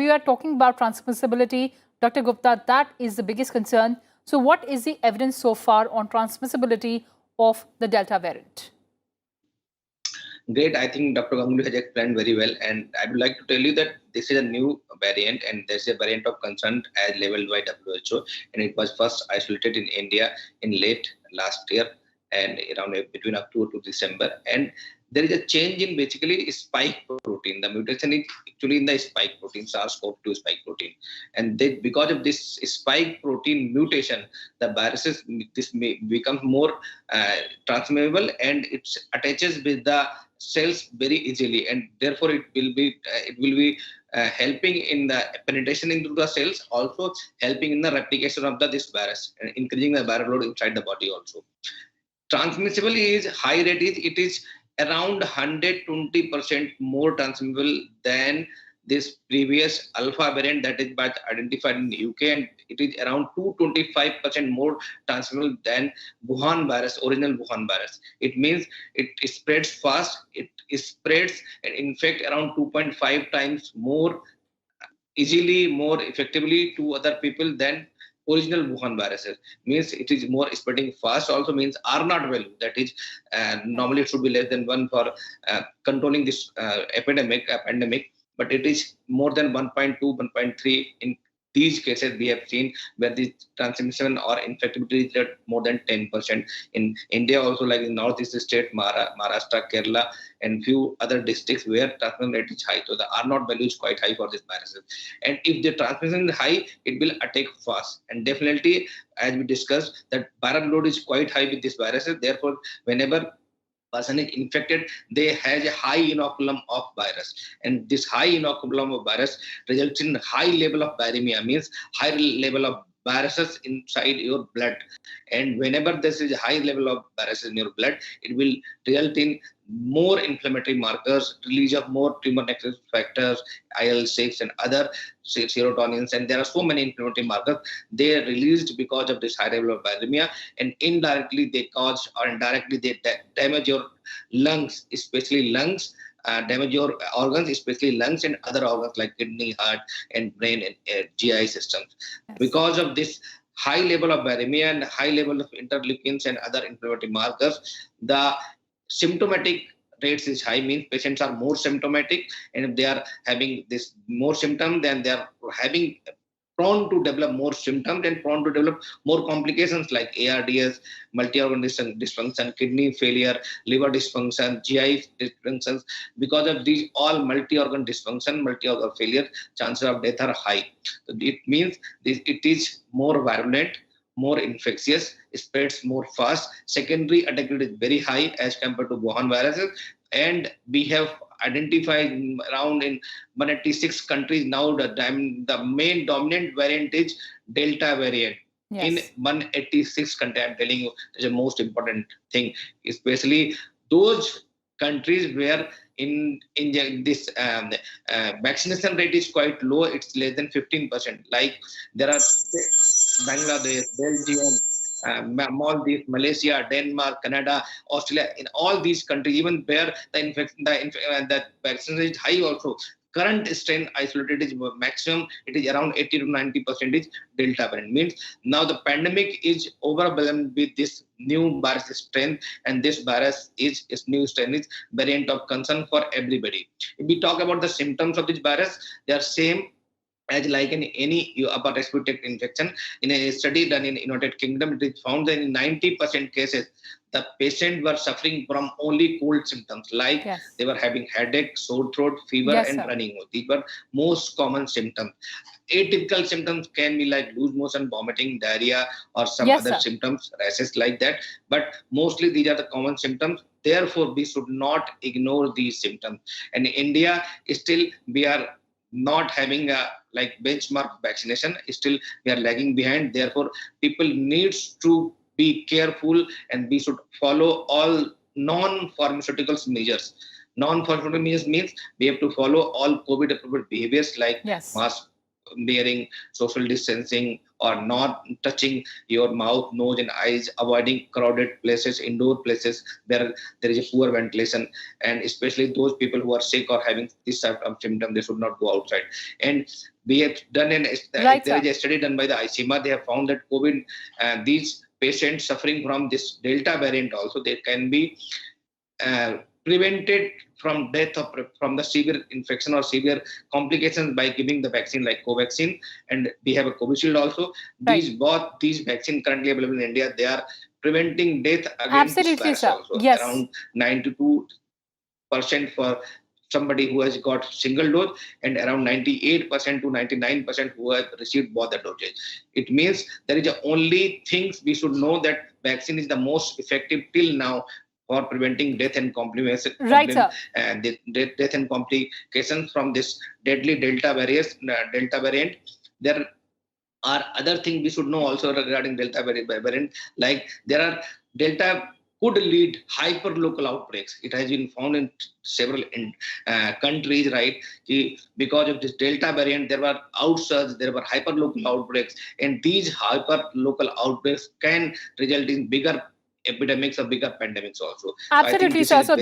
We are talking about transmissibility. Dr. Gupta, that is the biggest concern. So what is the evidence so far on transmissibility of the Delta variant? Great. I think Dr. Ganguly has explained very well. And I would like to tell you that this is a new variant and there's a variant of concern as labeled by WHO. And it was first isolated in India in late last year and around between October to December. And there is a change in basically spike protein. The mutation is actually in the spike protein, SARS-CoV-2 spike protein. And because of this spike protein mutation, the viruses this may become more transmissible and it attaches with the cells very easily, and therefore it will be helping in the penetration into the cells, also helping in the replication of this virus and increasing the viral load inside the body also. Transmissible is high rate it is around 120% more transmissible than this previous alpha variant that is identified in the UK, and it is around 225% more transmissible than Wuhan virus, original Wuhan virus. It means it spreads fast, it spreads and in fact around 2.5 times more easily, more effectively to other people than original Wuhan viruses. Means it is more spreading fast, also means R naught value, that is normally it should be less than 1 for controlling this pandemic, but it is more than 1.2, 1.3 in these cases we have seen where the transmission or infectivity is at more than 10%. In India also, like in northeast state, Maharashtra, Kerala and few other districts where transmission rate is high. So the R naught value is quite high for these viruses. And if the transmission is high, it will attack fast. And definitely, as we discussed, that viral load is quite high with these viruses. Therefore, whenever person is infected, they has a high inoculum of virus, and this high inoculum of virus results in high level of viremia, means high level of viruses inside your blood. And whenever this is a high level of viruses in your blood, it will result in more inflammatory markers, release of more tumor necrosis factors, IL-6 and other serotonins, and there are so many inflammatory markers. They are released because of this high level of viremia, and indirectly they cause or indirectly they damage your lungs, especially lungs, damage your organs, especially lungs and other organs like kidney, heart and brain and GI systems. Yes. Because of this high level of viremia and high level of interleukins and other inflammatory markers, the symptomatic rates is high, means patients are more symptomatic, and if they are having this more symptom, then they are having prone to develop more symptoms and prone to develop more complications like ARDS, multi-organ dysfunction, kidney failure, liver dysfunction, GI dysfunctions. Because of these all multi-organ dysfunction, multi-organ failure, chances of death are high. So it means it is more virulent, more infectious, spreads more fast. Secondary attack rate is very high as compared to Wuhan viruses, and we have identified around in 186 countries now the main dominant variant is Delta variant. Yes. In 186 countries, I'm telling you, is the most important thing, especially those countries where in this vaccination rate is quite low, it's less than 15%. Like there are Bangladesh, Belgium, Maldives, Malaysia, Denmark, Canada, Australia. In all these countries, even where the vaccination is high also, current strain isolated is maximum, it is around 80 to 90% Delta variant. Means now the pandemic is overwhelmed with this new virus strain, and this virus is new strain is variant of concern for everybody. If we talk about the symptoms of this virus, they are same as like in any upper respiratory tract infection. In a study done in United Kingdom, it is found that in 90% cases, the patients were suffering from only cold symptoms, like Yes. they were having headache, sore throat, fever, Yes, and sir. running nose. These were most common symptoms. Atypical symptoms can be like loose motion, vomiting, diarrhea, or some Yes, other sir. symptoms, rashes like that. But mostly these are the common symptoms. Therefore, we should not ignore these symptoms. And in India, still we are not having a like benchmark vaccination. Still we are lagging behind. Therefore, people needs to be careful, and we should follow all non-pharmaceuticals measures. Non-pharmaceutical measures means we have to follow all COVID appropriate behaviors like Yes. mask wearing, social distancing, or not touching your mouth, nose, and eyes, avoiding crowded places, indoor places where there is a poor ventilation, and especially those people who are sick or having this type of symptom, they should not go outside. And we have done Right, there is sir. a study done by the ICMA. They have found that COVID, these patients suffering from this Delta variant also, they can be prevented from death or from the severe infection or severe complications by giving the vaccine like Covaxin, and we have a Covishield also. Right. These vaccines currently available in India, they are preventing death against this Absolutely, virus sir. also. Yes. Around 92% for somebody who has got single dose, and around 98% to 99% who have received both the doses. It means there is the only things we should know, that vaccine is the most effective till now for preventing death and complications, Right, sir. and death and complications from this deadly Delta variant. There are other things we should know also regarding Delta variant, like there are Delta could lead hyperlocal outbreaks. It has been found in several countries, right? Because of this Delta variant, there were outsurges, there were hyperlocal outbreaks, and these hyperlocal outbreaks can result in bigger epidemics or bigger pandemics also. So I think Absolutely, this sir. is So